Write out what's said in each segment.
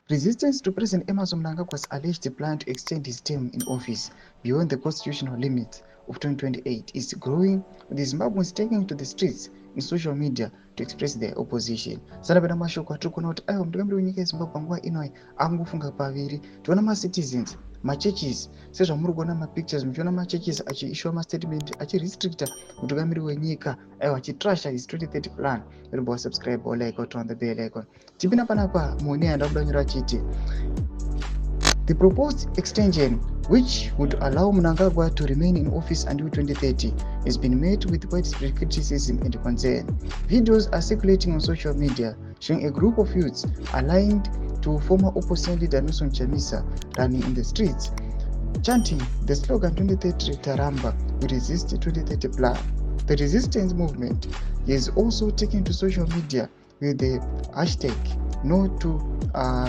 Resistance to President Emmerson Mnangagwa's alleged plan to extend his term in office beyond the constitutional limits of 2028 is growing, with Zimbabweans taking to the streets in social media to express their opposition. Sarabana mashoko atukona kuti aiwa mutungamiri wenyika yeZimbabwe nguva ino angofunga paviri. Tiona macitizens, machurches, sezvamuri kuona mapictures muchiona machurches achiissuwa mastatement achirestricta mutungamiri wenyika aiwa achitrasha his 2030 plan. Remember, subscribe or like or turn on the bell icon. Tipina panapa muone andakudanyira chiti. The proposed extension, which would allow Mnangagwa to remain in office until 2030, has been met with widespread criticism and concern. Videos are circulating on social media showing a group of youths aligned to former opposition leader Nelson Chamisa running in the streets, chanting the slogan 2030 Taramba, we resist the 2030 plan. The resistance movement is also taken to social media with the hashtag No to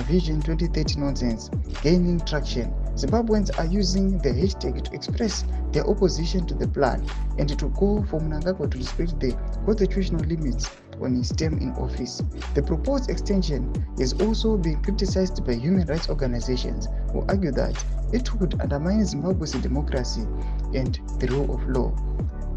Vision 2030 nonsense gaining traction. Zimbabweans are using the hashtag to express their opposition to the plan and to call for Mnangagwa to respect the constitutional limits on his term in office. The proposed extension is also being criticized by human rights organizations who argue that it would undermine Zimbabwe's democracy and the rule of law.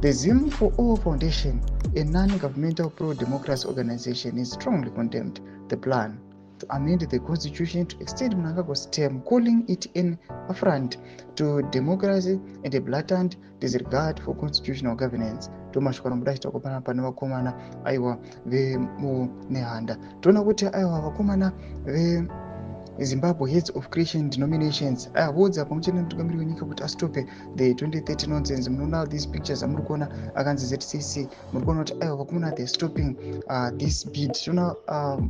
The Zim for All Foundation, a non-governmental pro-democracy organization, has strongly condemned the plan to amend the constitution to extend Mnangagwa's term, calling it an affront to democracy and a blatant disregard for constitutional governance. Tomashukana mudachita kupana pane vakomana aiwa vemunehanda. Toona kuti aiwa vakomana Zimbabwe heads of Christian denominations vodza pamwe mutungamiri wenyika kuti astope the 2030 nonsense. Munoona these pictures amuri kuona akanzi ZCC, muri kuona kuti aiwa vakomana they stopping this bid. Tiona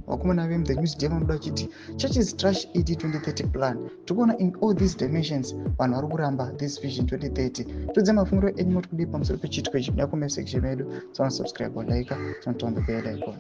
vakomana vemu the news jam muda chiti churches trash ED2030 plan. Tikuona in all these dimensions vanhu vari kuramba this vision 2030. Todze mafungiro enyu moti kudi pamusoro pechitiko ichi kuda comment section medu. Subscribe or like, turn on the bell icon.